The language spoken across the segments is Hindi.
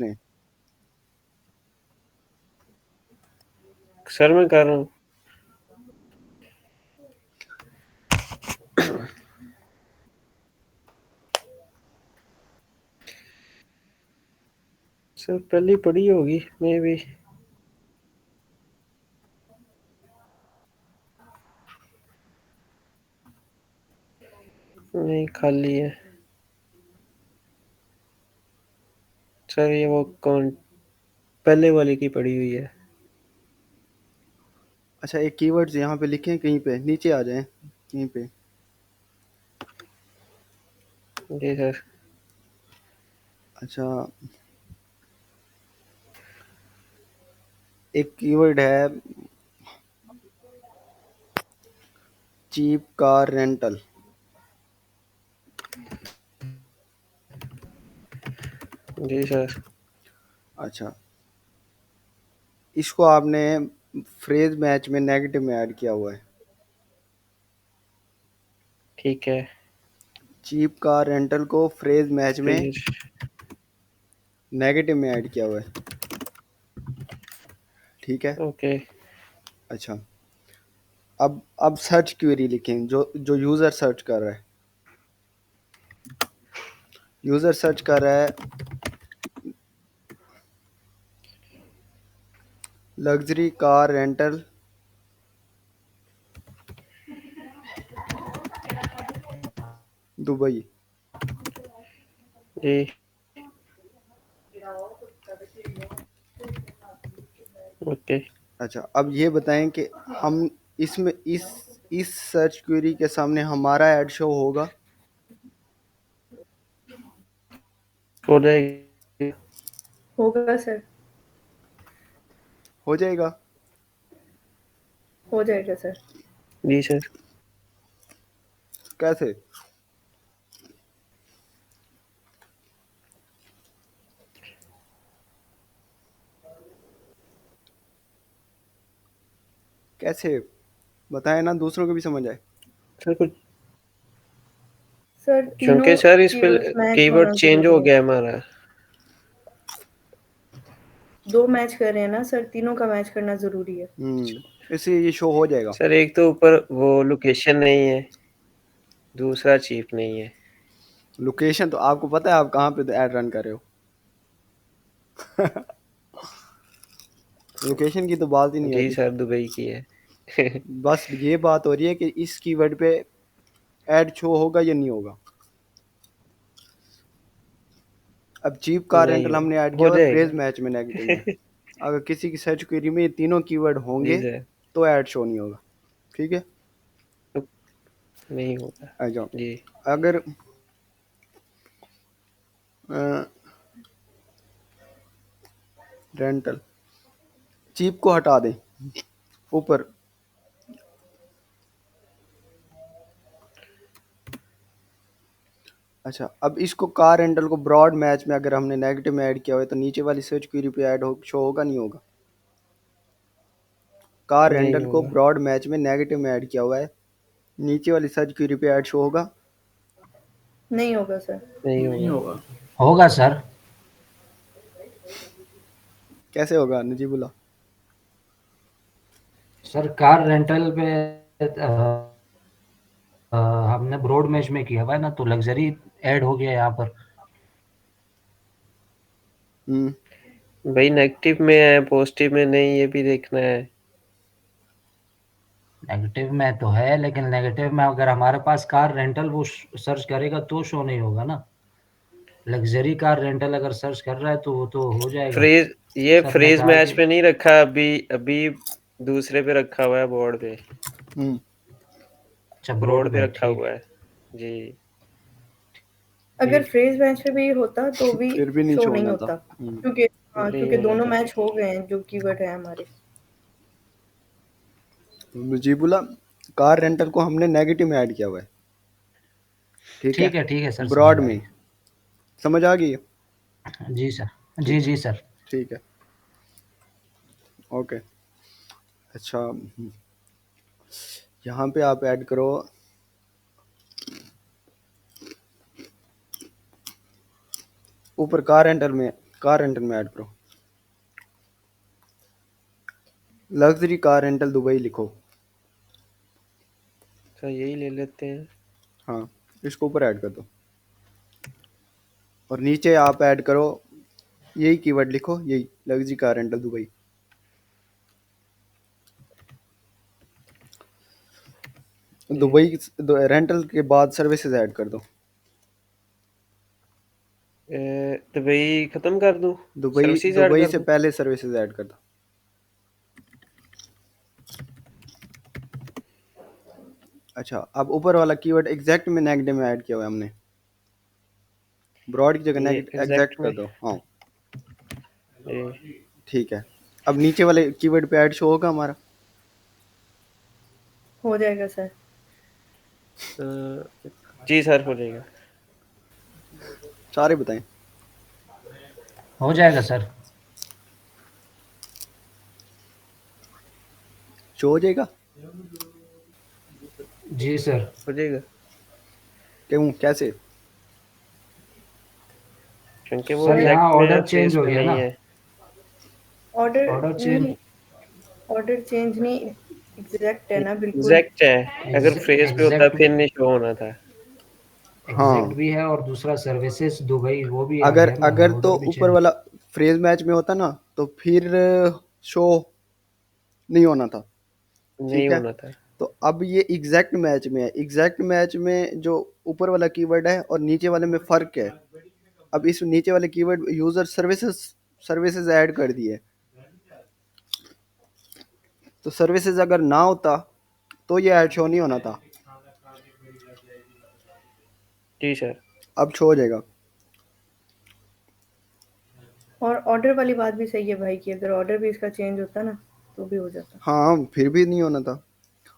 लें। सर मैं कर रहा हूँ। सर पहली पड़ी होगी मे भी। नहीं खाली है सर, ये वो कौन पहले वाले की पड़ी हुई है। अच्छा, एक कीवर्ड्स यहाँ पे लिखे हैं, कहीं पे नीचे आ जाएं कहीं पे। जी सर। अच्छा, एक कीवर्ड है चीप कार रेंटल। जी सर। अच्छा, इसको आपने फ्रेज मैच में नेगेटिव में ऐड किया हुआ है। ठीक है। चीप कार रेंटल को फ्रेज मैच में फ्रीज। नेगेटिव में ऐड किया हुआ है। ठीक है। ओके। अच्छा, अब सर्च क्वेरी लिखें, जो जो यूज़र सर्च कर रहा है। यूज़र सर्च कर रहा है लग्जरी कार रेंटल दुबई। जी। ओके। अच्छा, अब ये बताएं कि हम इसमें इस सर्च क्वेरी के सामने हमारा ऐड शो होगा। हो जाएगी। होगा सर। हो जाएगा। हो जाएगा सर। जी सर। कैसे? कैसे बताएं ना, दूसरों को भी समझ आए। सर कुछ सर तीनों क्योंकि सर इस पे कीवर्ड्स मैच कीवर्ड होना चेंज हो जरूरी है। गया हमारा। दो मैच कर रहे हैं ना सर, तीनों का मैच करना जरूरी है। इसलिए ये शो हो जाएगा। सर एक तो ऊपर वो लोकेशन नहीं है, दूसरा चीप नहीं है। लोकेशन तो आपको पता है आप कहाँ पे ऐड रन कर रहे हो। लोकेशन की तो बात ही नहीं आ जी रही। सर, दुबई की है। बस ये बात हो रही है कि इस कीवर्ड पे ऐड शो होगा या नहीं होगा। अब चीप कार नहीं रेंटल हमने ऐड किया हो हुआ है फ्रेज जाएगा। मैच में नेगेटिव में। अगर किसी की सर्च क्वेरी में ये तीनों कीवर्ड जी होंगे सर। तो ऐड शो नहीं होगा। ठीक है, तो नहीं होगा। आ जाओ। जी। अगर रेंटल चीप को हटा दें ऊपर, अच्छा अब इसको कार रेंटल को ब्रॉड मैच में अगर हमने नेगेटिव में ऐड किया हुआ है तो नीचे वाली सर्च क्वेरी पे ऐड हो शो होगा नहीं होगा। कार नहीं रेंटल को होगा। ब्रॉड मैच में नेगेटिव में ऐड किया हुआ है, नीचे वाली सर्च क्वेरी पे ऐड शो होगा। नहीं होगा सर। नहीं नहीं होगा। होगा। होगा सर। कैसे होगा नजीबुल्ला? सर कार रेंटल पे हमने ब्रॉड मैच में किया हुआ है ना, तो लग्जरी ऐड हो गया यहाँ पर। भाई नेगेटिव में है, पॉजिटिव में नहीं, ये भी देखना है। नेगेटिव में तो है, लेकिन नेगेटिव में अगर हमारे पास कार रेंटल वो सर्च करेगा तो शो नहीं होगा ना। लग्जरी कार रेंटल अगर सर्च कर रहा है तो वो तो हो जाएगा। फ्रीज, ये सर ने फ्रीज कहा मैच कि पे नहीं रखा, अभी अभी दूसरे पे रखा हुआ है, बोर्ड पे। हम्म अच्छा, ब्रॉड ब्रोड पे में रखा ठीक। हुआ है। जी। अगर ठीक। फ्रेज मैच पे भी होता तो भी फिर भी नहीं शो शो नहीं होना था। होता, क्योंकि हाँ, नहीं क्योंकि होना दोनों था। मैच हो गए हैं जो कीवर्ड है हमारे। मुजीबुल्ला, कार रेंटल को हमने नेगेटिव में ऐड किया हुआ है। ठीक है, ठीक है सर, समझ ब्रॉड आ में गई। समझ आ गई है? जी सर। जी ठीक है, जी सर। ठीक है, ओके। अच्छा, यहाँ पे आप ऐड करो ऊपर कार रेंटल में, कार रेंटल में ऐड करो, लग्जरी कार रेंटल दुबई लिखो। अच्छा यही ले लेते हैं। हाँ, इसको ऊपर ऐड कर दो और नीचे आप ऐड करो, यही कीवर्ड लिखो, यही luxury car rental Dubai. Dubai rental के बाद सर्विसेज ऐड कर दो। दुबई खत्म कर दूं, सर्विसेज ऐड दुबई कर से दूं। पहले सर्विसेज ऐड कर दो। अच्छा, अब ऊपर वाला कीवर्ड एग्जैक्ट में नेगेटिव में ऐड किया हुआ है हमने, ब्रॉड की जगह ये नेगेटिव एग्जैक्ट एग्जैक्ट कर में दो। हाँ ये ठीक है, अब नीचे वाले कीवर्ड पे ऐड शो होगा हमारा। हो जाएगा सर। जी सर हो जाएगा। सारे बताएं। हो जाएगा सर। शो हो जाएगा। जी सर। हो जाएगा क्यों, कैसे? क्योंकि वो सर यहाँ एग्जैक्ट मेरे ऑर्डर चेंज फेस हो पे गया नहीं ना। है। ऑर्डर ऑर्डर चेंज नहीं, ऑर्डर चेंज नहीं, एग्जैक्ट है ना बिल्कुल। एग्जैक्ट है, अगर फ्रेज पे होता एग्जैक्ट फिर नहीं शो होना था। एग्जैक्ट हाँ, भी है और दूसरा सर्विसेज दुबई वो भी आ अगर गया ना, अगर तो ऑर्डर भी ऊपर चेंज। वाला फ्रेज मैच में होता ना तो फिर शो नहीं होना था। नहीं ठीक है, होना था। तो अब ये एग्जैक्ट मैच में है। एग्जैक्ट मैच में जो ऊपर वाला कीवर्ड है और नीचे वाले में फर्क है। अब इस नीचे वाले keyword user services services add कर दिए, तो सर्विसेज अगर ना होता तो ये ऐड शो नहीं होना था। जी सर। अब शो हो जाएगा। और ऑर्डर वाली बात भी सही है भाई कि अगर ऑर्डर भी इसका चेंज होता ना तो भी हो जाता। हाँ, फिर भी नहीं होना था।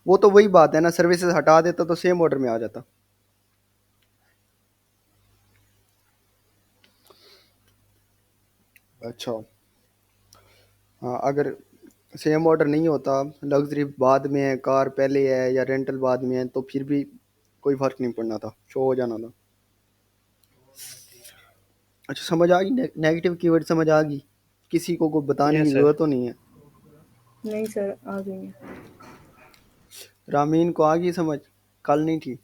वो तो वही बात है ना, सर्विसेज हटा देता तो सेम ऑर्डर में आ जाता। अच्छा, हाँ, अगर सेम ऑर्डर नहीं होता, लग्जरी बाद में है, कार पहले है या रेंटल बाद में है, तो फिर भी कोई फर्क नहीं पड़ना था, शो हो जाना था। अच्छा, समझ आ गई? नेगेटिव कीवर्ड समझ आ गई? किसी को बताने की यस सर। जरूरत तो नहीं है। नहीं सर, आ गई है। रामीन को आ गई समझ? कल नहीं थी।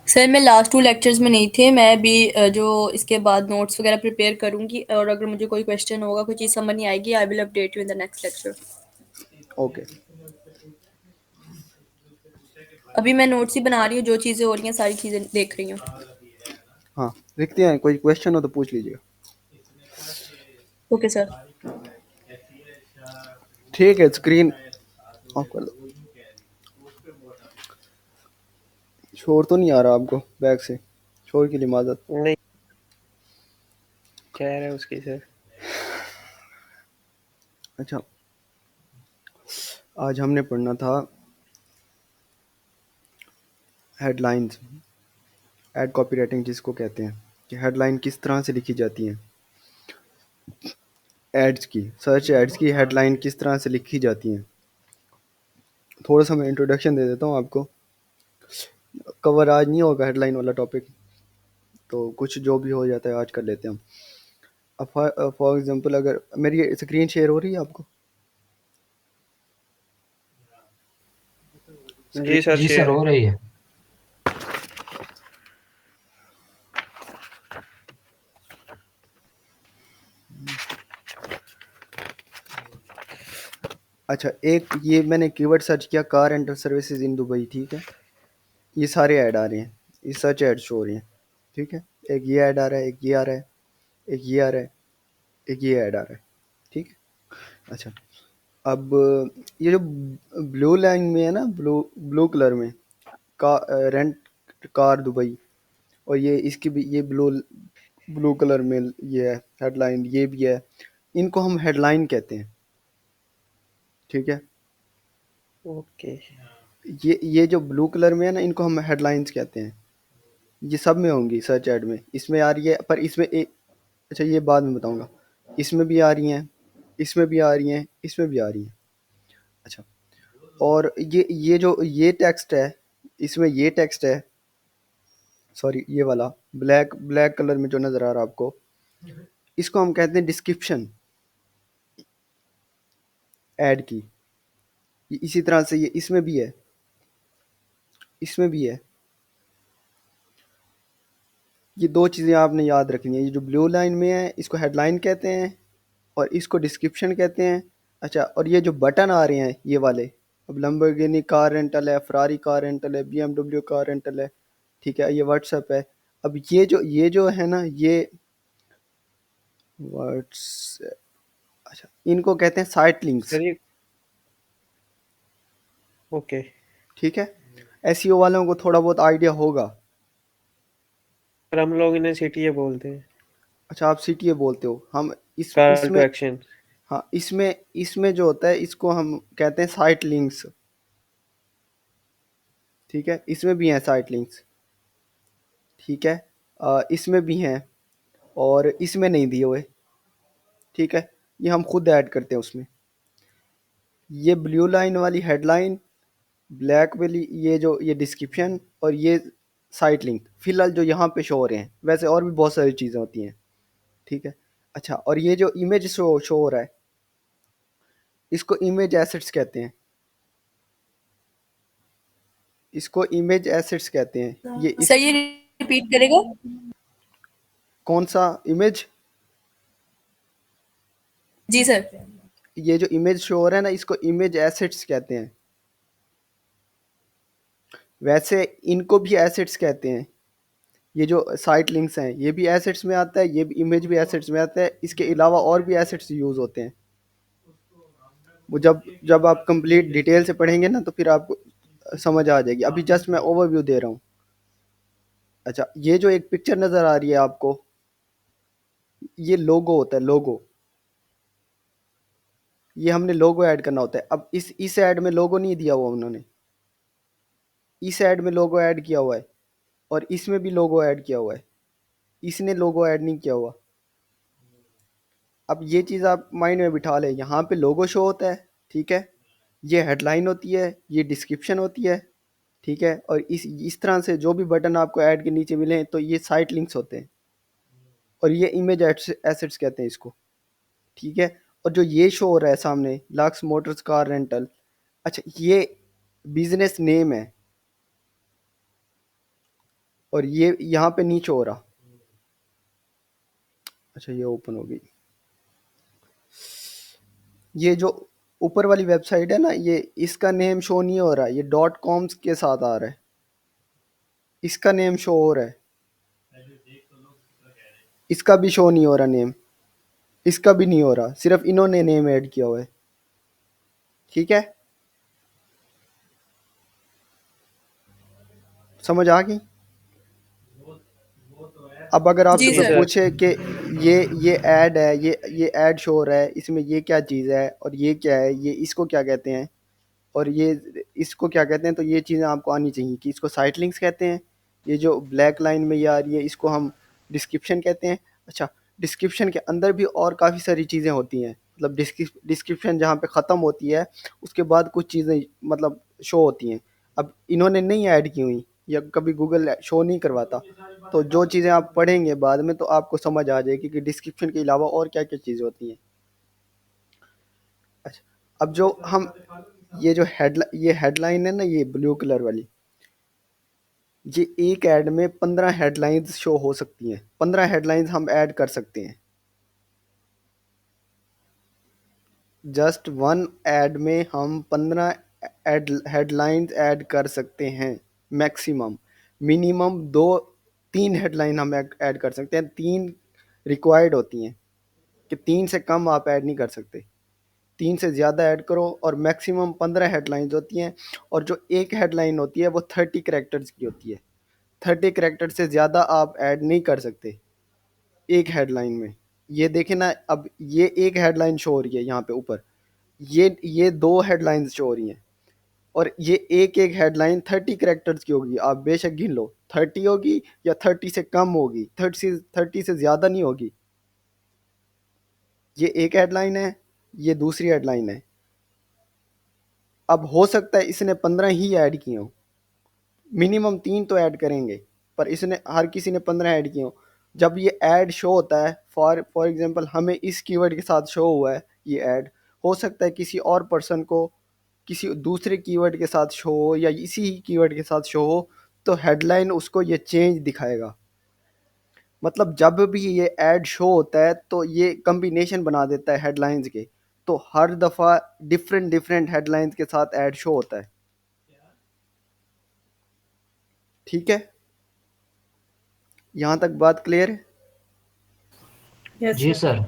सर मैं लास्ट 2 लेक्चर्स में नहीं थे, मैं अभी जो इसके बाद नोट्स वगैरह प्रिपेयर करूँगी और अगर मुझे कोई क्वेश्चन होगा, कोई चीज़ समझ नहीं आएगी, I will update you in the next lecture. Okay. अभी मैं नोट्स ही बना रही हूँ, जो चीज़ें हो रही हैं सारी चीज़ें देख रही हूँ। हाँ, देखते हैं, कोई क्वेश्चन हो तो पूछ लीजिएगा। Okay sir. ठीक है, स्क्रीन ऑफ कर दो। शोर तो नहीं आ रहा आपको बैक से? शोर के लिए माजरत। नहीं खैर है उसकी सर। अच्छा, आज हमने पढ़ना था हेडलाइंस, एड कॉपी राइटिंग जिसको कहते हैं, कि हेडलाइन किस तरह से लिखी जाती हैं। एड्स की, सर्च एड्स की हेडलाइन किस तरह से लिखी जाती हैं। थोड़ा सा मैं इंट्रोडक्शन दे देता हूँ आपको। कवर आज नहीं होगा हेडलाइन वाला टॉपिक, तो कुछ जो भी हो जाता है आज कर लेते हैं हम। अब फॉर एग्जांपल, अगर मेरी स्क्रीन शेयर हो रही है आपको? जी सर जी शेयर सर, है। हो रही है। अच्छा, एक ये मैंने कीवर्ड सर्च किया, car rental services in Dubai. ठीक है, ये सारे ऐड आ रहे हैं, ये सर्च ऐड शो हो रही हैं। ठीक है, एक ये ऐड आ रहा है, एक ये आ रहा है, एक ये आ रहा है, एक ये ऐड आ रहा है। ठीक है। अच्छा, अब ये जो ब्लू लाइन में है ना, ब्लू ब्लू कलर में, का रेंट कार दुबई, और ये इसकी भी ये ब्लू ब्लू कलर में ये है हेडलाइन, ये भी है। इनको हम हेडलाइन कहते हैं। ठीक है, ओके। ये जो ब्लू कलर में है ना, इनको हम हेडलाइंस कहते हैं। ये सब में होंगी, सर्च ऐड में इसमें आ रही है, पर इसमें एक, अच्छा ये बाद में बताऊंगा। इसमें भी आ रही हैं, इसमें भी आ रही हैं, इसमें भी आ रही हैं। अच्छा, और ये जो ये टेक्स्ट है, इसमें ये टेक्स्ट है, सॉरी ये वाला ब्लैक ब्लैक कलर में जो नज़र आ रहा है आपको, इसको हम कहते हैं डिस्क्रिप्शन ऐड की। इसी तरह से ये इसमें भी है, इसमें भी है। ये दो चीज़ें आपने याद रखनी है। ये जो ब्लू लाइन में है इसको हेडलाइन कहते हैं और इसको डिस्क्रिप्शन कहते हैं। अच्छा, और ये जो बटन आ रहे हैं ये वाले, अब लैम्बोर्गिनी कार रेंटल है, फरारी कार रेंटल है, BMW कार रेंटल है, ठीक है, ये व्हाट्सएप है। अब ये जो है ना, ये व्हाट्सएप, अच्छा, इनको कहते हैं साइट लिंक्स, सर ये ओके। ठीक है। एसईओ वालों को थोड़ा बहुत आइडिया होगा। पर हम लोग इन्हें सीटीए बोलते हैं, अच्छा, आप सीटीए बोलते हो, हम कॉल टू इसमें, एक्शन। हाँ, इसमें जो होता है इसको हम कहते हैं साइट लिंक्स, ठीक है। इसमें भी हैं साइट लिंक्स, ठीक है, इसमें भी हैं और इसमें नहीं दिए हुए, ठीक है, ये हम खुद ऐड करते हैं उसमें। ये ब्लू लाइन वाली हेडलाइन, ब्लैक वाली ये डिस्क्रिप्शन और ये साइट लिंक फिलहाल जो यहाँ पे शो हो रहे हैं। वैसे और भी बहुत सारी चीज़ें होती हैं, ठीक है। अच्छा, और ये जो इमेज शो हो रहा है इसको इमेज एसेट्स कहते हैं, इसको इमेज एसेट्स कहते हैं। ये इस सर ये रिपीट करेगा? कौन सा इमेज? जी सर। ये जो इमेज शो हो रहा है ना इसको इमेज एसेट्स कहते हैं। वैसे इनको भी एसेट्स कहते हैं। ये जो साइट लिंक्स हैं ये भी एसेट्स में आता है, ये भी इमेज भी एसेट्स में आता है। इसके अलावा और भी एसेट्स यूज़ होते हैं। वो जब जब आप कंप्लीट डिटेल से पढ़ेंगे ना तो फिर आपको समझ आ जाएगी। अभी जस्ट मैं ओवरव्यू दे रहा हूँ। अच्छा, ये जो एक पिक्चर नज़र आ रही है आपको, ये लोगो होता है, लोगो। ये हमने लोगो ऐड करना होता है। अब इस ऐड में लोगो नहीं दिया हुआ उन्होंने, इस ऐड में लोगो ऐड किया हुआ है और इसमें भी लोगो ऐड किया हुआ है, इसने लोगो ऐड नहीं किया हुआ। अब ये चीज़ आप माइंड में बिठा लें, यहाँ पे लोगो शो होता है, ठीक है, ये हेडलाइन होती है, ये डिस्क्रिप्शन होती है, ठीक है, और इस तरह से जो भी बटन आपको ऐड के नीचे मिले तो ये साइट लिंक्स होते हैं और ये इमेज एसेट्स कहते हैं इसको, ठीक है। और जो ये शो हो रहा है सामने, लक्स मोटर्स कार रेंटल, अच्छा, ये बिजनेस नेम है और ये यहाँ पे नीचे हो रहा। अच्छा, ये ओपन हो गई। ये जो ऊपर वाली वेबसाइट है ना, ये इसका नेम शो नहीं हो रहा, ये डॉट कॉम्स के साथ आ रहा है, इसका नेम शो हो रहा है, इसका भी शो नहीं हो रहा नेम, इसका भी नहीं हो रहा, सिर्फ इन्होंने नेम ऐड किया हुआ है, ठीक है। समझ आ गई? अब अगर आपसे जी कोई सर। पूछे कि ये ऐड है, ये ऐड शो हो रहा है, इसमें ये क्या चीज़ है और ये क्या है, ये इसको क्या कहते हैं और ये इसको क्या कहते हैं, तो ये चीज़ें आपको आनी चाहिए कि इसको साइट लिंक्स कहते हैं। ये जो ब्लैक लाइन में ये आ रही है इसको हम डिस्क्रिप्शन कहते हैं। अच्छा, डिस्क्रिप्शन के अंदर भी और काफ़ी सारी चीज़ें होती हैं, मतलब डिस्क्रिप्शन जहाँ पे ख़त्म होती है उसके बाद कुछ चीज़ें मतलब शो होती हैं। अब इन्होंने नहीं ऐड की हुई या कभी गूगल शो नहीं करवाता, तो जो चीज़ें आप पढ़ेंगे बाद में तो आपको समझ आ जाएगी कि डिस्क्रिप्शन के अलावा और क्या क्या चीज़ें होती हैं। अच्छा, अब जो हम ये हेडलाइन है ना, ये ब्लू कलर वाली, ये एक ऐड में 15 हेडलाइंस शो हो सकती हैं। 15 हेडलाइंस हम ऐड कर सकते हैं। जस्ट वन ऐड में हम 15 हेडलाइंस ऐड कर सकते हैं मैक्सिमम। मिनिमम 2-3 हेडलाइन हम ऐड कर सकते हैं। 3 रिक्वायर्ड होती हैं कि 3 से कम आप ऐड नहीं कर सकते, 3 से ज़्यादा ऐड करो। और मैक्सिमम 15 हेडलाइंस होती हैं और जो एक हेडलाइन होती है वो 30 कैरेक्टर्स की होती है। 30 कैरेक्टर से ज़्यादा आप ऐड नहीं कर सकते एक हेडलाइन में। ये देखें ना, अब ये एक हेडलाइन शो हो रही है यहाँ पे ऊपर, ये 2 हेडलाइंस शो हो रही हैं और ये एक एक हेडलाइन 30 कैरेक्टर्स की होगी। आप बेशक गिन लो 30 होगी या 30 से कम होगी, 30 से ज़्यादा नहीं होगी। ये एक हेडलाइन है, ये दूसरी हेडलाइन है। अब हो सकता है इसने 15 ही ऐड किए हों, मिनिमम 3 तो ऐड करेंगे, पर इसने हर किसी ने 15 ऐड किए हों। जब ये ऐड शो होता है फॉर एग्जांपल हमें इस कीवर्ड के साथ शो हुआ है ये ऐड, हो सकता है किसी और पर्सन को किसी दूसरे कीवर्ड के साथ शो हो या इसी ही कीवर्ड के साथ शो हो, तो हेडलाइन उसको ये चेंज दिखाएगा। मतलब जब भी ये ऐड शो होता है तो ये कॉम्बिनेशन बना देता है हेडलाइंस के, तो हर दफ़ा डिफरेंट डिफरेंट हेडलाइंस के साथ ऐड शो होता है। ठीक है, यहाँ तक बात क्लियर है? यस जी सर।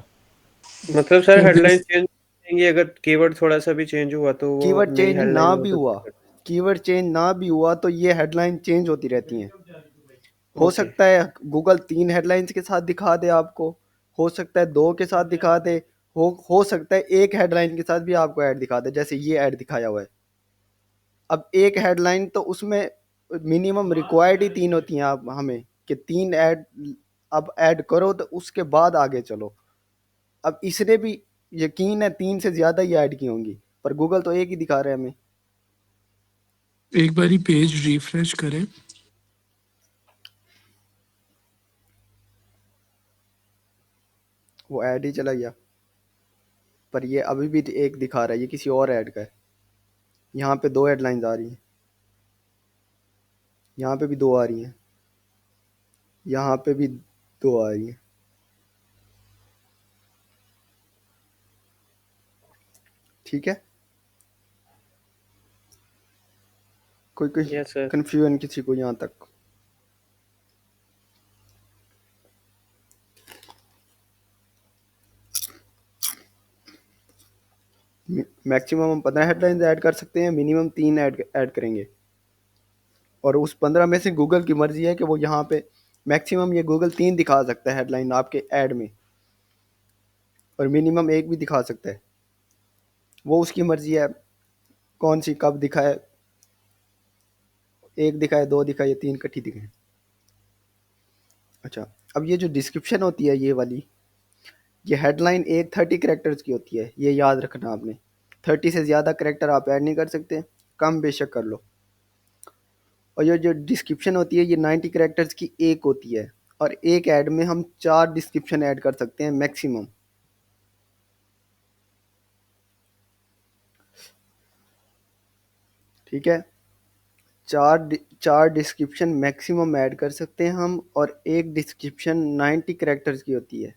सर। मतलब सर हेडलाइन चेंज करेंगे, अगर कीवर्ड थोड़ा सा भी चेंज हुआ तो वो कीवर्ड नई चेंज हेडलाइन ना हो भी सकती हुआ, है। कीवर्ड चेंज ना भी हुआ तो ये हेडलाइन चेंज होती रहती हैं। हो ओके। सकता है गूगल 3 हेडलाइंस के साथ दिखा दे आपको, हो सकता है 2 के साथ दिखा दे, हो सकता है एक हेडलाइन के साथ भी आपको ऐड दिखा दे, जैसे ये ऐड दिखाया हुआ है। अब एक हेडलाइन तो उसमें मिनिमम रिक्वायर्ड ही 3 होती हैं आप हमें कि 3 ऐड अब ऐड करो तो उसके बाद आगे चलो। अब इसने भी यकीन है 3 से ज़्यादा ही ऐड की होंगी, पर गूगल तो एक ही दिखा रहा है हमें। एक बारी पेज रिफ्रेश करें। वो ऐड ही चला गया, पर ये अभी भी एक दिखा रहा है, ये किसी और ऐड का है। यहाँ पे 2 हेडलाइंस आ रही हैं, यहाँ पे भी 2 आ रही हैं, यहाँ पे भी 2 आ रही हैं। ठीक है, कोई यस सर। कंफ्यूजन किसी को यहाँ तक? मैक्सिमम हम 15 हेडलाइंस ऐड कर सकते हैं, मिनिमम 3 ऐड करेंगे, और उस 15 में से गूगल की मर्जी है कि वो यहाँ पे मैक्सिमम ये गूगल 3 दिखा सकता है हेडलाइन आपके ऐड में, और मिनिमम 1 भी दिखा सकता है। वो उसकी मर्जी है कौन सी कब दिखाए, 1 दिखाए, 2 दिखाए या 3 इकट्ठी दिखाए। अच्छा, अब ये जो डिस्क्रिप्शन होती है ये वाली, ये हेडलाइन एक 30 कैरेक्टर्स की होती है, ये याद रखना आपने। 30 से ज़्यादा कैरेक्टर आप ऐड नहीं कर सकते, कम बेशक कर लो। और ये जो डिस्क्रिप्शन होती है ये 90 कैरेक्टर्स की एक होती है, और एक ऐड में हम 4 डिस्क्रिप्शन ऐड कर सकते हैं मैक्सिमम। ठीक है, चार डिस्क्रिप्शन मैक्सिमम ऐड कर सकते हैं हम, और एक डिस्क्रिप्शन 90 कैरेक्टर्स की होती है।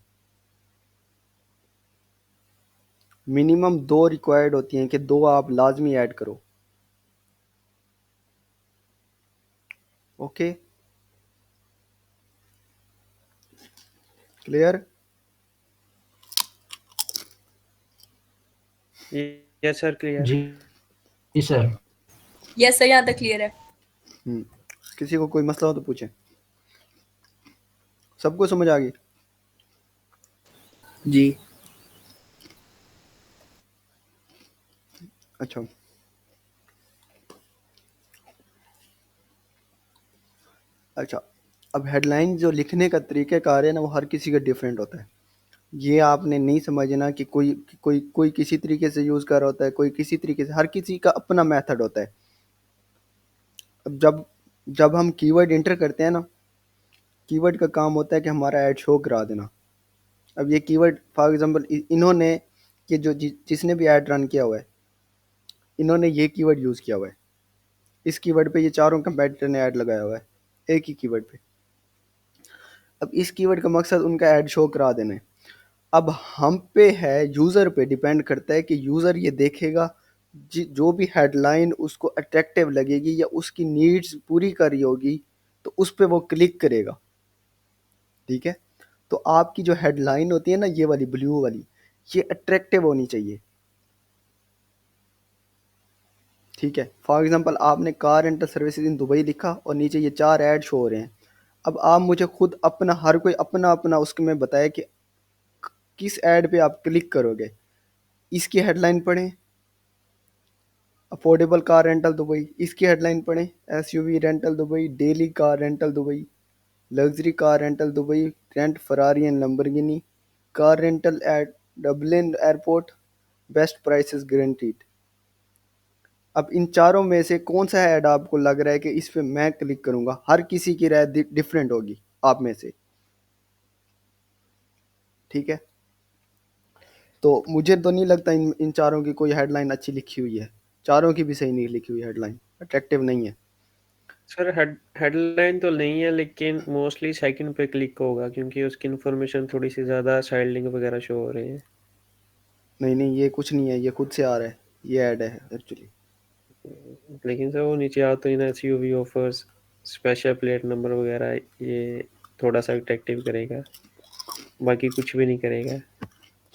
मिनिमम 2 रिक्वायर्ड होती हैं कि 2 आप लाजमी ऐड करो। Okay, clear? Yes sir, clear. जी जी सर। यस सर, यहाँ तक क्लियर है। किसी को कोई मसला हो तो पूछें। सबको समझ आ गई? जी। अच्छा, अच्छा, अब हेडलाइन जो लिखने का तरीक़ाकार है ना, वो हर किसी का डिफरेंट होता है। ये आपने नहीं समझना कि कोई किसी तरीके से यूज़ कर रहा होता है, कोई किसी तरीके से, हर किसी का अपना मेथड होता है। अब जब जब हम कीवर्ड एंटर करते हैं ना, कीवर्ड का काम होता है कि हमारा ऐड शो करा देना। अब ये कीवर्ड फॉर एग्जांपल इन्होंने, ये जो जिसने भी ऐड रन किया हुआ है, इन्होंने ये कीवर्ड यूज़ किया हुआ है। इस कीवर्ड पे ये चारों कंपेटिटर ने ऐड लगाया हुआ है, एक ही कीवर्ड पे। अब इस कीवर्ड का मकसद उनका ऐड शो करा देना है। अब हम पे है, यूज़र पे डिपेंड करता है कि यूज़र ये देखेगा जो भी हेडलाइन उसको अट्रैक्टिव लगेगी या उसकी नीड्स पूरी कर रही होगी, तो उस पे वो क्लिक करेगा। ठीक है, तो आपकी जो हेडलाइन होती है ना, ये वाली ब्लू वाली, ये अट्रैक्टिव होनी चाहिए। ठीक है, फॉर एग्जांपल आपने car rental services in Dubai लिखा और नीचे ये 4 ऐड शो हो रहे हैं। अब आप मुझे खुद अपना, हर कोई अपना अपना उसके में बताए कि किस ऐड पे आप क्लिक करोगे। इसकी हेडलाइन पढ़ें, अफोर्डेबल कार रेंटल दुबई, इसकी हेडलाइन पढ़ें, SUV rental Dubai, daily car rental Dubai, luxury car rental Dubai, rent Ferrari and Lamborghini, car rental at Dublin airport, best prices guaranteed. अब इन चारों में से कौन सा ऐड आपको लग रहा है कि इस पे मैं क्लिक करूंगा? हर किसी की राय डिफरेंट होगी आप में से। ठीक है। तो मुझे तो नहीं लगता इन चारों की कोई हेडलाइन अच्छी लिखी हुई है, चारों की भी सही नहीं लिखी हुई हेडलाइन, अट्रैक्टिव नहीं है। सर हेडलाइन तो नहीं है, लेकिन मोस्टली सेकंड पे क्लिक होगा क्योंकि उसकी इन्फॉर्मेशन थोड़ी सी ज़्यादा साइड लिंक वगैरह शो हो रहे हैं। नहीं नहीं, ये कुछ नहीं है, ये खुद से आ रहा है, ये ऐड है एक्चुअली। लेकिन सर वो नीचे आओ तो इन SUV offers special plate number वगैरह, ये थोड़ा सा अट्रैक्टिव करेगा, बाकी कुछ भी नहीं करेगा।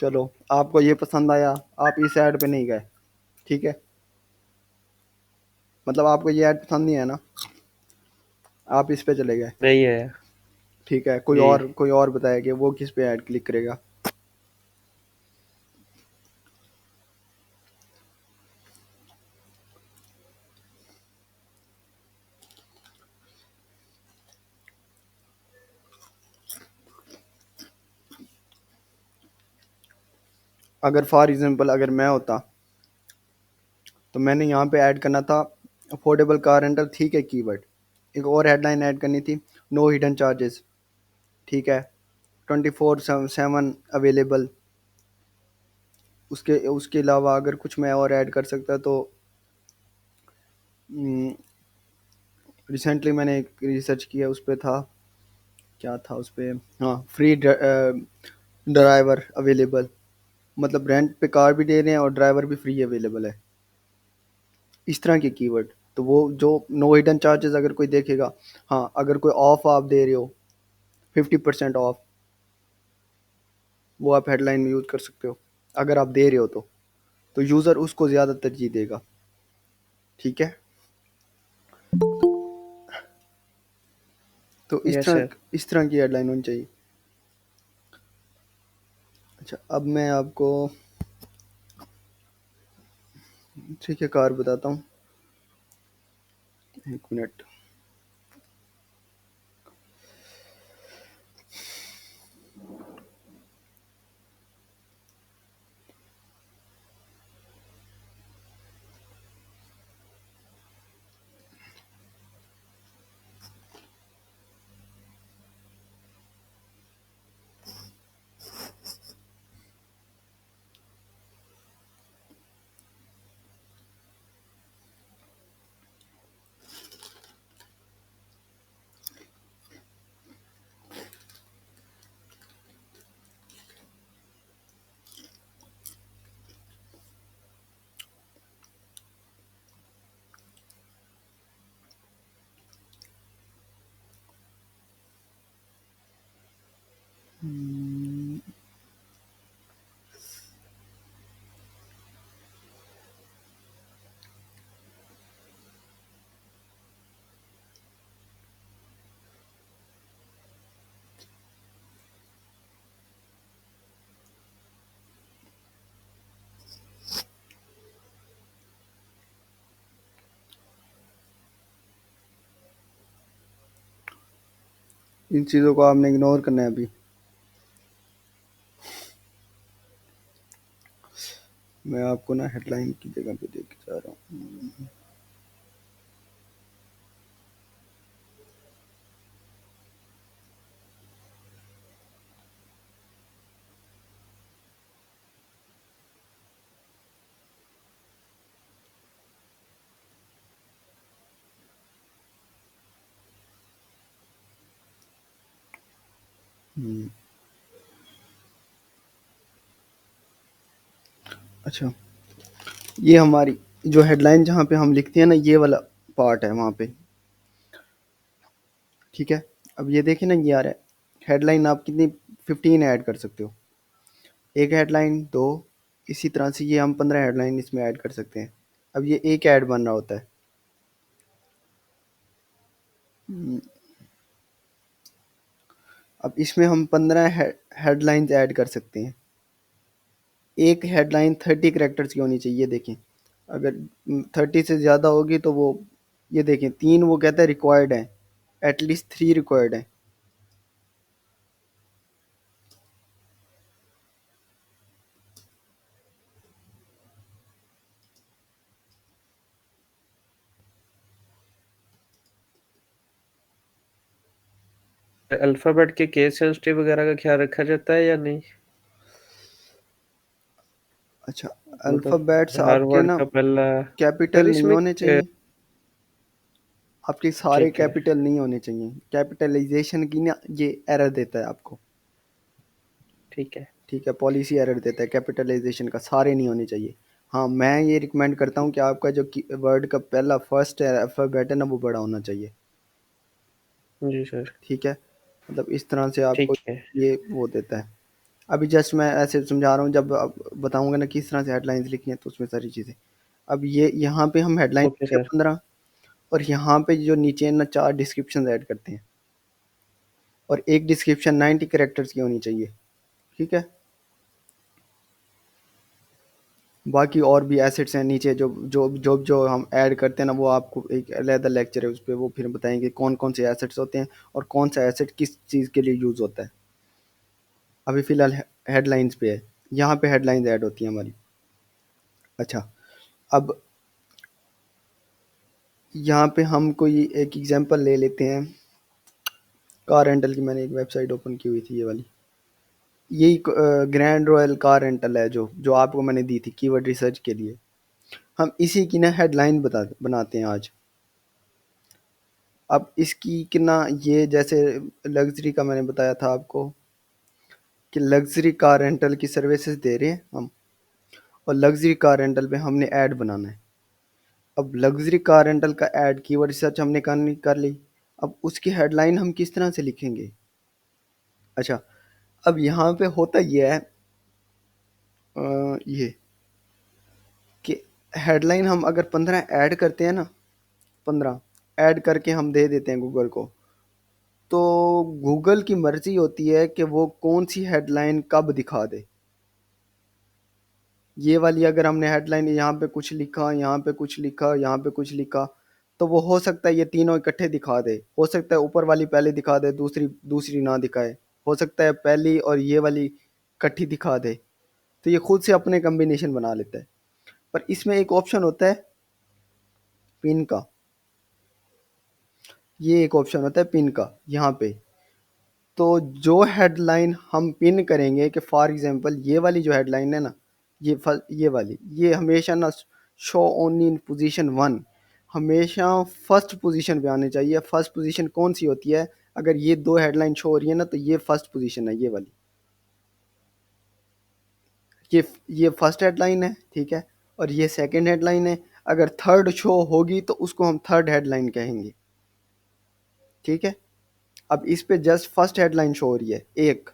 चलो, आपको ये पसंद आया, आप इस ऐड पे नहीं गए, ठीक है। मतलब आपको ये ऐड पसंद नहीं है ना, आप इस पे चले गए, नहीं है। ठीक है। जी। कोई और बताया कि वो किस पे ऐड क्लिक करेगा। अगर फॉर एग्जांपल अगर मैं होता तो मैंने यहाँ पे ऐड करना था अफोर्डेबल कार रेंटल, ठीक है, कीवर्ड। एक और हेडलाइन ऐड करनी थी, नो हिडन चार्जेस, ठीक है, 24/7 अवेलेबल। उसके उसके अलावा अगर कुछ मैं और ऐड कर सकता तो रिसेंटली मैंने एक रिसर्च किया, उस पर था, क्या था उस पर, हाँ, फ्री ड्राइवर अवेलेबल, मतलब रेंट पे कार भी दे रहे हैं और ड्राइवर भी फ्री अवेलेबल है, इस तरह के कीवर्ड। तो वो जो नो हिडन चार्जेस अगर कोई देखेगा, हाँ, अगर कोई ऑफ आप दे रहे हो 50% ऑफ, वो आप हेडलाइन में यूज़ कर सकते हो, अगर आप दे रहे हो तो यूज़र उसको ज़्यादा तरजीह देगा, ठीक है। तो यस सर। इस तरह की हेडलाइन होनी चाहिए। अच्छा, अब मैं आपको, ठीक है, कार बताता हूँ, एक मिनट। इन चीज़ों को आपने इग्नोर करना है अभी। मैं आपको ना हेडलाइन की जगह पे देख के जा रहा हूँ। अच्छा, ये हमारी जो हेडलाइन जहाँ पे हम लिखते हैं ना, ये वाला पार्ट है वहाँ पे, ठीक है। अब ये देखिए ना, ये आ रहा है हेडलाइन, आप कितनी 15 ऐड कर सकते हो, एक हेडलाइन, दो, इसी तरह से ये हम 15 हेडलाइन इसमें ऐड कर सकते हैं। अब ये एक ऐड बन रहा होता है, अब इसमें हम 15 हेडलाइंस ऐड कर सकते हैं। एक हेडलाइन 30 करेक्टर्स की होनी चाहिए, देखें, अगर 30 से ज़्यादा होगी तो वो, ये देखें, 3 वो कहता है रिक्वायर्ड है, एटलीस्ट 3 रिक्वायर्ड है। अल्फ़ाबेट के केस सेंसिटिव वगैरह का ख्याल रखा जाता है या नहीं? अच्छा, मतलब अल्फ़ाबेट्स हर आपके वर्ड ना का पहला कैपिटल सर नहीं इसमें होने चाहिए। आपके सारे ठीक है कैपिटल नहीं होने चाहिए। कैपिटलाइज़ेशन की ना ये एरर देता है आपको। ठीक है ठीक है, पॉलिसी एरर देता है कैपिटलाइज़ेशन का, सारे नहीं होने चाहिए। हाँ, मैं ये रिकमेंड करता हूँ कि आपका जो वर्ड का पहला फर्स्ट अल्फ़ाबेट है ना वो बड़ा होना चाहिए। जी सर ठीक है, मतलब इस तरह से आपको ठीक है ये वो देता है। अभी जस्ट मैं ऐसे समझा रहा हूँ, जब अब बताऊंगा ना किस तरह से हेडलाइंस लिखनी है तो उसमें सारी चीज़ें। अब ये यहाँ पे हम हेडलाइन ओके सर 15 और यहाँ पे जो नीचे ना 4 डिस्क्रिप्शन ऐड करते हैं और एक डिस्क्रिप्शन 90 कैरेक्टर्स की होनी चाहिए। ठीक है, बाकी और भी एसेट्स हैं नीचे जो जो जो जो हम ऐड करते हैं ना वो आपको एक अलग लेक्चर है उस पर, वो फिर बताएंगे कौन कौन से एसेट्स होते हैं और कौन सा एसेट किस चीज़ के लिए यूज़ होता है। अभी फ़िलहाल हेडलाइंस पे है, यहाँ पे हेडलाइंस ऐड होती हैं हमारी। अच्छा, अब यहाँ पे हम कोई एक एग्जांपल ले लेते हैं। कार रेंटल की मैंने एक वेबसाइट ओपन की हुई थी, ये वाली, यही ग्रैंड रॉयल कार रेंटल है जो जो आपको मैंने दी थी कीवर्ड रिसर्च के लिए। हम इसी की ना हेडलाइन बनाते हैं आज। अब इसकी कि ना ये जैसे लग्जरी का मैंने बताया था आपको कि लग्जरी कार रेंटल की सर्विसेज दे रहे हैं हम, और लग्जरी कार रेंटल पे हमने ऐड बनाना है। अब लग्जरी कार रेंटल का ऐड कीवर्ड रिसर्च हमने कर ली। अब उसकी हेडलाइन हम किस तरह से लिखेंगे। अच्छा, अब यहाँ पे होता ये है ये कि हेडलाइन हम अगर 15 ऐड करते हैं ना, 15 ऐड करके हम दे देते हैं गूगल को, तो गूगल की मर्जी होती है कि वो कौन सी हेडलाइन कब दिखा दे। ये वाली अगर हमने हेडलाइन यहाँ पे कुछ लिखा, यहाँ पे कुछ लिखा, यहाँ पे कुछ लिखा, तो वो हो सकता है ये तीनों इकट्ठे दिखा दे। हो सकता है ऊपर वाली पहले दिखा दे, दूसरी दूसरी ना दिखाए। हो सकता है पहली और ये वाली इकट्ठी दिखा दे। तो ये खुद से अपने कम्बिनेशन बना लेता है। पर इसमें एक ऑप्शन होता है पिन का, ये एक ऑप्शन होता है पिन का यहाँ पे। तो जो हेडलाइन हम पिन करेंगे कि फॉर एग्जांपल ये वाली जो हेडलाइन है ना, ये वाली ये हमेशा ना शो ओनली इन पोजीशन 1, हमेशा फर्स्ट पोजीशन पे आने चाहिए। फर्स्ट पोजीशन कौन सी होती है, अगर ये दो हेडलाइन शो हो रही है ना तो ये फर्स्ट पोजीशन है, ये वाली, ये फर्स्ट हेडलाइन है। ठीक है, और ये सेकंड हेडलाइन है। अगर थर्ड शो होगी तो उसको हम थर्ड हेडलाइन कहेंगे। ठीक है, अब इस पे जस्ट फर्स्ट हेडलाइन शो हो रही है एक,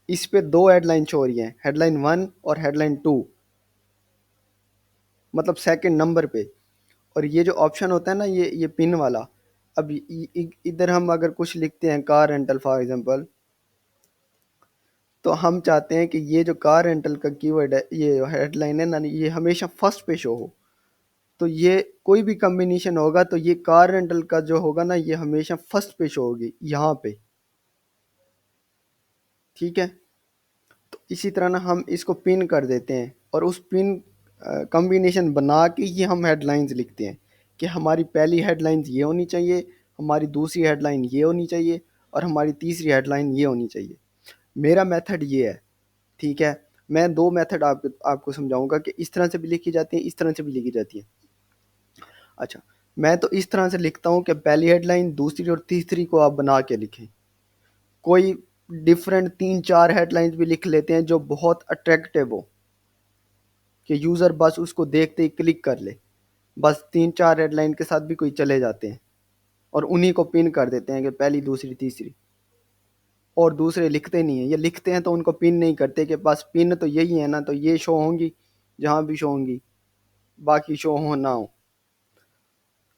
इस पे दो हेडलाइन शो हो रही हैं, हेडलाइन 1 और हेडलाइन 2, मतलब सेकंड नंबर पे। और ये जो ऑप्शन होता है ना ये पिन वाला, अब इधर हम अगर कुछ लिखते हैं कार रेंटल फॉर एग्जांपल, तो हम चाहते हैं कि ये जो कार रेंटल का कीवर्ड है, ये हेडलाइन है ना, ये हमेशा फर्स्ट पे शो हो। तो ये कोई भी कम्बिनेशन होगा तो ये कार रेंटल का जो होगा ना ये हमेशा फर्स्ट पे शो होगी यहाँ पे। ठीक है, तो इसी तरह ना हम इसको पिन कर देते हैं और उस पिन कॉम्बिनेशन बना के ये हम हेडलाइंस लिखते हैं कि हमारी पहली हेडलाइंस ये होनी चाहिए, हमारी दूसरी हेडलाइन ये होनी चाहिए और हमारी तीसरी हेडलाइन ये होनी चाहिए। मेरा मेथड ये है। ठीक है, मैं दो मेथड आपको समझाऊंगा कि इस तरह से भी लिखी जाती है, इस तरह से भी लिखी जाती है। अच्छा, मैं तो इस तरह से लिखता हूँ कि पहली हेडलाइन, दूसरी और तीसरी को आप बना के लिखें। कोई डिफरेंट 3-4 हेडलाइंस भी लिख लेते हैं जो बहुत अट्रैक्टिव हो कि यूज़र बस उसको देखते ही क्लिक कर ले। बस 3-4 हेडलाइन के साथ भी कोई चले जाते हैं और उन्हीं को पिन कर देते हैं कि पहली, दूसरी, तीसरी, और दूसरे लिखते नहीं हैं। ये लिखते हैं तो उनको पिन नहीं करते कि बस पिन तो यही है ना, तो ये शो होंगी जहाँ भी शो होंगी, बाकी शो हो ना हो।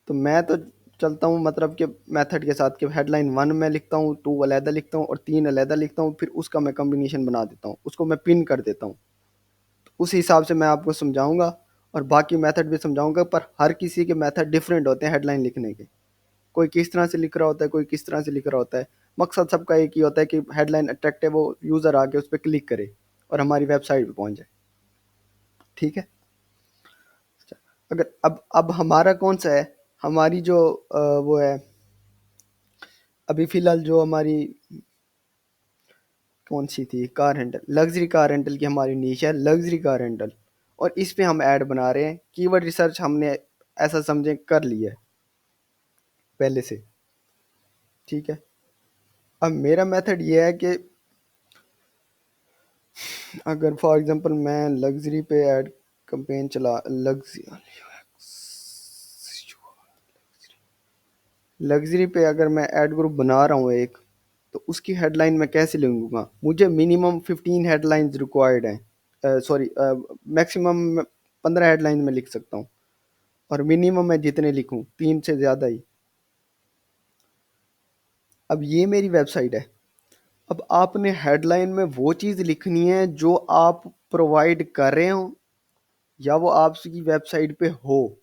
तो मैं तो चलता हूँ मतलब कि मेथड के साथ कि हेडलाइन 1 में लिखता हूँ, 2 अलहदा लिखता हूँ और 3 अलहदा लिखता हूँ, फिर उसका मैं कॉम्बिनेशन बना देता हूँ, उसको मैं पिन कर देता हूँ। उस हिसाब से मैं आपको समझाऊंगा और बाकी मेथड भी समझाऊंगा, पर हर किसी के मेथड डिफरेंट होते हैं हेडलाइन लिखने के। कोई किस तरह से लिख रहा होता है, कोई किस तरह से लिख रहा होता है। मकसद सबका एक ही होता है कि हेडलाइन अट्रैक्टिव हो, यूज़र आके उस पर क्लिक करे और हमारी वेबसाइट पे पहुंच जाए। ठीक है, अगर अब हमारा कौन सा है, हमारी जो वो है अभी फ़िलहाल जो हमारी कौन सी थी, car rental, luxury car rental की हमारी नीश है, लग्जरी कार रेंटल, और इस पे हम ऐड बना रहे हैं। कीवर्ड रिसर्च हमने ऐसा समझे कर लिया है पहले से, ठीक है। अब मेरा मेथड ये है कि अगर फॉर एग्जांपल मैं लग्जरी पे ऐड कैंपेन चला, लग्जरी पे अगर मैं ऐड ग्रुप बना रहा हूँ एक, तो उसकी हेडलाइन मैं कैसे लिखूंगा? मुझे मिनिमम 15 हेडलाइंस रिक्वायर्ड हैं, सॉरी मैक्सिमम 15 हेडलाइन में लिख सकता हूँ, और मिनिमम मैं जितने लिखूँ 3 से ज़्यादा ही। अब ये मेरी वेबसाइट है। अब आपने हेडलाइन में वो चीज़ लिखनी है जो आप प्रोवाइड कर रहे हो या वो आपकी वेबसाइट पे हो।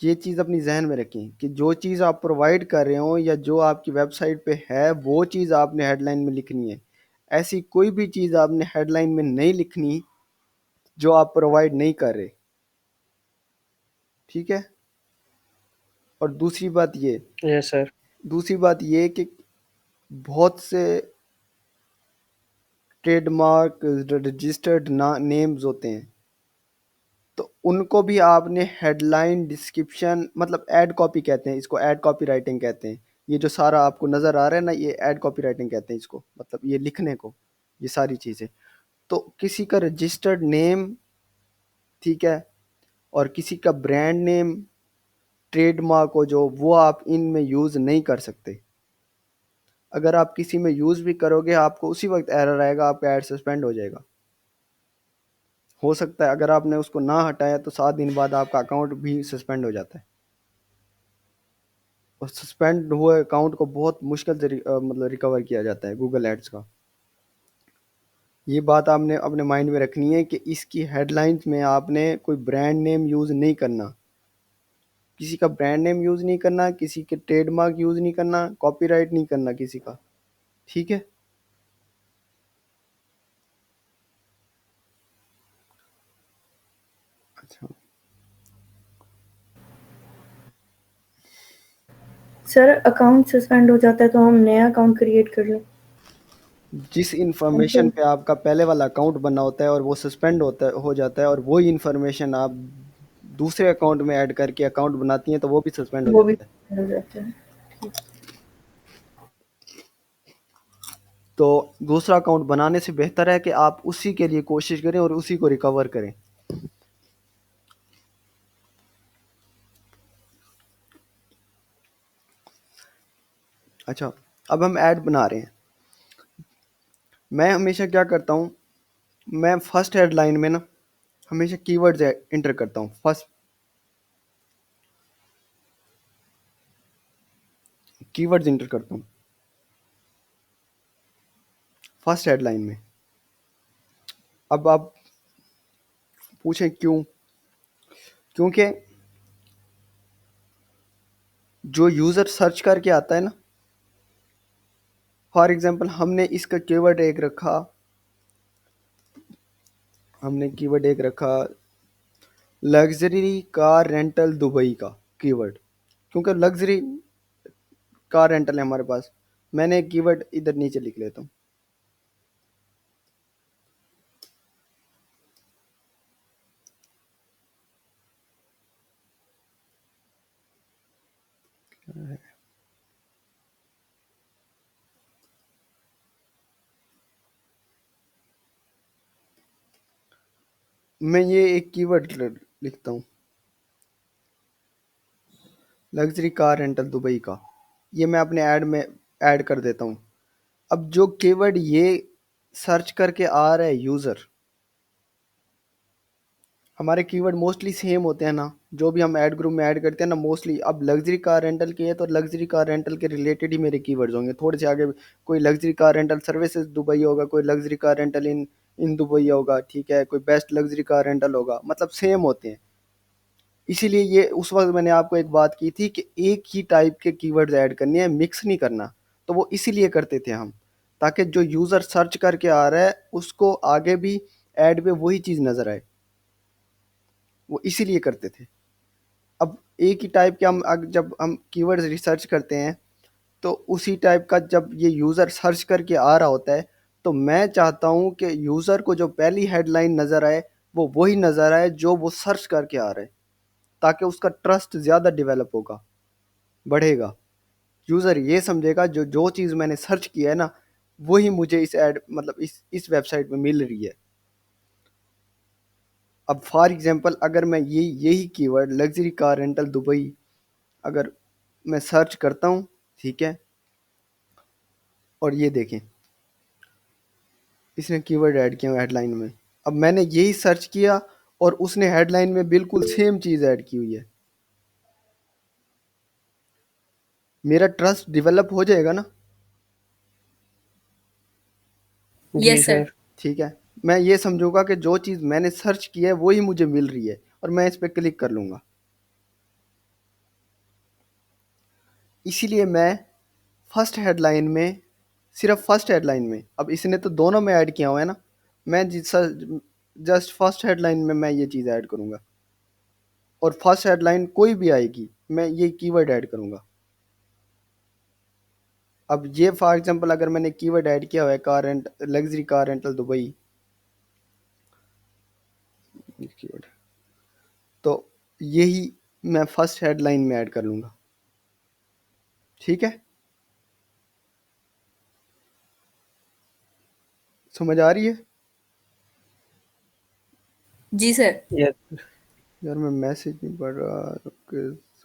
ये चीज़ अपनी जहन में रखें कि जो चीज़ आप प्रोवाइड कर रहे हो या जो आपकी वेबसाइट पे है वो चीज़ आपने हेडलाइन में लिखनी है। ऐसी कोई भी चीज़ आपने हेडलाइन में नहीं लिखनी जो आप प्रोवाइड नहीं कर रहे, ठीक है। और दूसरी बात यस सर। कि बहुत से ट्रेडमार्क रजिस्टर्ड नेम्स होते हैं, तो उनको भी आपने हेडलाइन डिस्क्रिप्शन, मतलब ऐड कॉपी कहते हैं इसको, ऐड कॉपी राइटिंग कहते हैं। ये जो सारा आपको नज़र आ रहा है ना, ये ऐड कॉपी राइटिंग कहते हैं इसको, मतलब ये लिखने को, ये सारी चीज़ें। तो किसी का रजिस्टर्ड नेम, ठीक है, और किसी का ब्रांड नेम, ट्रेडमार्क हो जो, वो आप इनमें यूज़ नहीं कर सकते। अगर आप किसी में यूज़ भी करोगे आपको उसी वक्त एरर आएगा, आपका ऐड सस्पेंड हो जाएगा। हो सकता है अगर आपने उसको ना हटाया तो 7 दिन बाद आपका अकाउंट भी सस्पेंड हो जाता है, और सस्पेंड हुए अकाउंट को बहुत मुश्किल से मतलब रिकवर किया जाता है गूगल एड्स का। ये बात आपने अपने माइंड में रखनी है कि इसकी हेडलाइंस में आपने कोई ब्रांड नेम यूज़ नहीं करना, किसी का ब्रांड नेम यूज़ नहीं करना, किसी के ट्रेडमार्क यूज़ नहीं करना, कॉपीराइट नहीं करना किसी का, ठीक है। अच्छा सर अकाउंट सस्पेंड हो जाता है तो हम नया अकाउंट क्रिएट कर लें? जिस इंफॉर्मेशन पे आपका पहले वाला अकाउंट बना होता है और वो सस्पेंड हो जाता है, और वही इंफॉर्मेशन आप दूसरे अकाउंट में ऐड करके अकाउंट बनाती हैं तो वो भी सस्पेंड हो वो भी जाता है। suspend हो जाता है। तो दूसरा अकाउंट बनाने से बेहतर है कि आप उसी के लिए कोशिश करें और उसी को रिकवर करें। अच्छा, अब हम ऐड बना रहे हैं। मैं हमेशा क्या करता हूँ, मैं फर्स्ट हेडलाइन में ना हमेशा कीवर्ड्स इंटर करता हूँ। फर्स्ट कीवर्ड्स इंटर करता हूँ फर्स्ट हेडलाइन में। अब आप पूछें क्यों? क्योंकि जो यूज़र सर्च करके आता है ना, फॉर एग्जांपल हमने इसका कीवर्ड एक रखा, लग्जरी कार रेंटल दुबई का कीवर्ड, क्योंकि लग्जरी कार रेंटल है हमारे पास। मैंने एक कीवर्ड इधर नीचे लिख लेता हूँ, मैं ये एक कीवर्ड लिखता हूँ, लग्जरी कार रेंटल दुबई का। ये मैं अपने ऐड में ऐड कर देता हूँ। अब जो कीवर्ड ये सर्च करके आ रहा है यूज़र, हमारे कीवर्ड मोस्टली सेम होते हैं ना, जो भी हम ऐड ग्रुप में ऐड करते हैं ना मोस्टली। अब लग्जरी कार रेंटल की है तो लग्जरी कार रेंटल के रिलेटेड ही मेरे कीवर्ड्स होंगे। थोड़े से आगे कोई luxury car rental services Dubai होगा, कोई luxury car rental in Dubai होगा, ठीक है, कोई बेस्ट लग्जरी कार रेंटल होगा, मतलब सेम होते हैं। इसीलिए ये उस वक्त मैंने आपको एक बात की थी कि एक ही टाइप के कीवर्ड्स ऐड करने हैं, मिक्स नहीं करना। तो वो इसीलिए करते थे हम, ताकि जो यूज़र सर्च करके आ रहा है उसको आगे भी ऐड पे वही चीज़ नज़र आए, वो इसीलिए करते थे। अब एक ही टाइप के हम जब हम कीवर्ड्स रिसर्च करते हैं तो उसी टाइप का जब ये यूज़र सर्च करके आ रहा होता है, तो मैं चाहता हूँ कि यूज़र को जो पहली हेडलाइन नज़र आए वो वही नज़र आए जो वो सर्च करके आ रहा है, ताकि उसका ट्रस्ट ज़्यादा डेवलप होगा, बढ़ेगा। यूज़र ये समझेगा जो जो चीज़ मैंने सर्च किया है ना, वही मुझे इस ऐड मतलब इस वेबसाइट में मिल रही है। अब फॉर एग्जांपल अगर मैं यही keyword luxury car rental Dubai अगर मैं सर्च करता हूँ, ठीक है, और ये देखें इसने कीवर्ड ऐड किया हेडलाइन में। अब मैंने यही सर्च किया और उसने हेडलाइन में बिल्कुल सेम चीज़ ऐड की हुई है, मेरा ट्रस्ट डेवलप हो जाएगा ना। जी यस सर। सर। ठीक है, मैं ये समझूंगा कि जो चीज़ मैंने सर्च की है वही मुझे मिल रही है और मैं इस पर क्लिक कर लूँगा। इसीलिए मैं फर्स्ट हेडलाइन में, सिर्फ फर्स्ट हेडलाइन में, अब इसने तो दोनों में ऐड किया हुआ है ना, मैं जस्ट फर्स्ट हेडलाइन में मैं ये चीज़ ऐड करूँगा और फर्स्ट हेडलाइन कोई भी आएगी मैं ये कीवर्ड ऐड करूँगा। अब ये फॉर एग्जांपल अगर मैंने कीवर्ड ऐड किया हुआ है car rent luxury car rental Dubai keyword, तो यही मैं फर्स्ट हेडलाइन में ऐड कर लूँगा। ठीक है, समझ आ रही है? जी सर। यस। यार मैं मैसेज नहीं पढ़ रहा,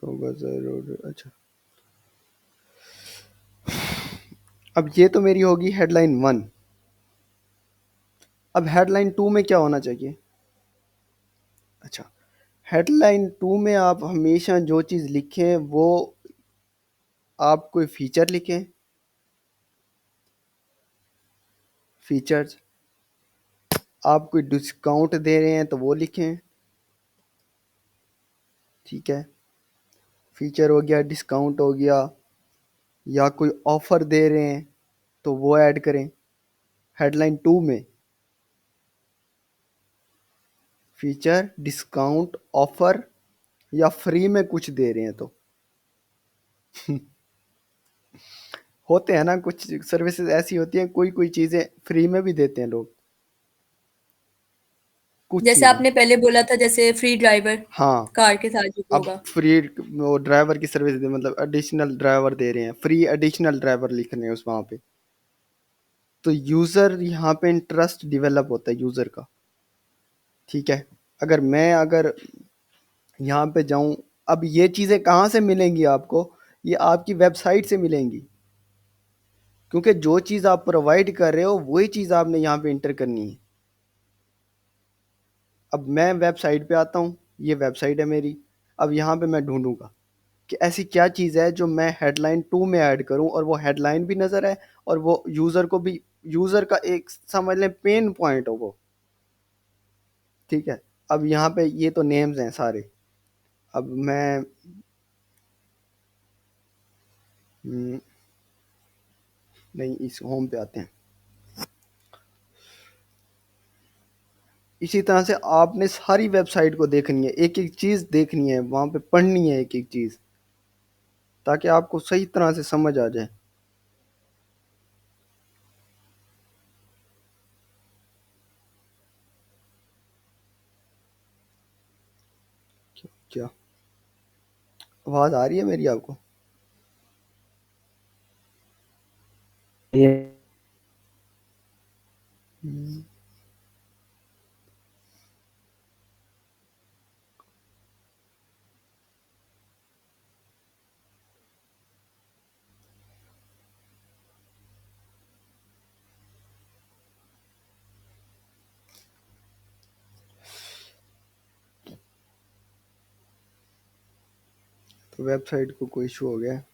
होगा ज़रूर। अच्छा, अब ये तो मेरी होगी हेडलाइन 1। अब हेडलाइन 2 में क्या होना चाहिए? अच्छा, हेडलाइन 2 में आप हमेशा जो चीज़ लिखें वो आप कोई फीचर लिखें, फीचर्स, आप कोई डिस्काउंट दे रहे हैं तो वो लिखें। ठीक है, फीचर हो गया, डिस्काउंट हो गया, या कोई ऑफ़र दे रहे हैं तो वो ऐड करें हेडलाइन 2 में। फीचर, डिस्काउंट, ऑफ़र या फ्री में कुछ दे रहे हैं तो होते हैं ना कुछ सर्विसेज ऐसी होती हैं, कोई कोई चीज़ें फ्री में भी देते हैं लोग, कुछ जैसे चीज़ें। आपने पहले बोला था, जैसे फ्री ड्राइवर हाँ, कार के साथ जो अब होगा। फ्री वो ड्राइवर की सर्विस दे, मतलब एडिशनल ड्राइवर दे रहे हैं, फ्री एडिशनल ड्राइवर लिख रहे हैं उस वहाँ पे, तो यूज़र यहाँ पे इंटरेस्ट डेवलप होता है यूज़र का। ठीक है, अगर यहाँ पे जाऊँ, अब ये चीज़ें कहाँ से मिलेंगी आपको? ये आपकी वेबसाइट से मिलेंगी, क्योंकि जो चीज़ आप प्रोवाइड कर रहे हो वही चीज़ आपने यहाँ पे इंटर करनी है। अब मैं वेबसाइट पे आता हूँ, ये वेबसाइट है मेरी, अब यहाँ पे मैं ढूंढूंगा कि ऐसी क्या चीज़ है जो मैं हेडलाइन 2 में ऐड करूँ और वो हेडलाइन भी नज़र आए और वो यूज़र को भी, यूज़र का एक समझ लें पेन पॉइंट हो वो। ठीक है, अब यहाँ पे ये तो नेम्स हैं सारे। अब मैं नहीं, इस होम पे आते हैं। इसी तरह से आपने सारी वेबसाइट को देखनी है, एक एक चीज़ देखनी है, वहाँ पे पढ़नी है एक एक चीज़, ताकि आपको सही तरह से समझ आ जाए। क्या आवाज़ आ रही है मेरी आपको? ये हम्म, तो वेबसाइट को कोई इशू हो गया है।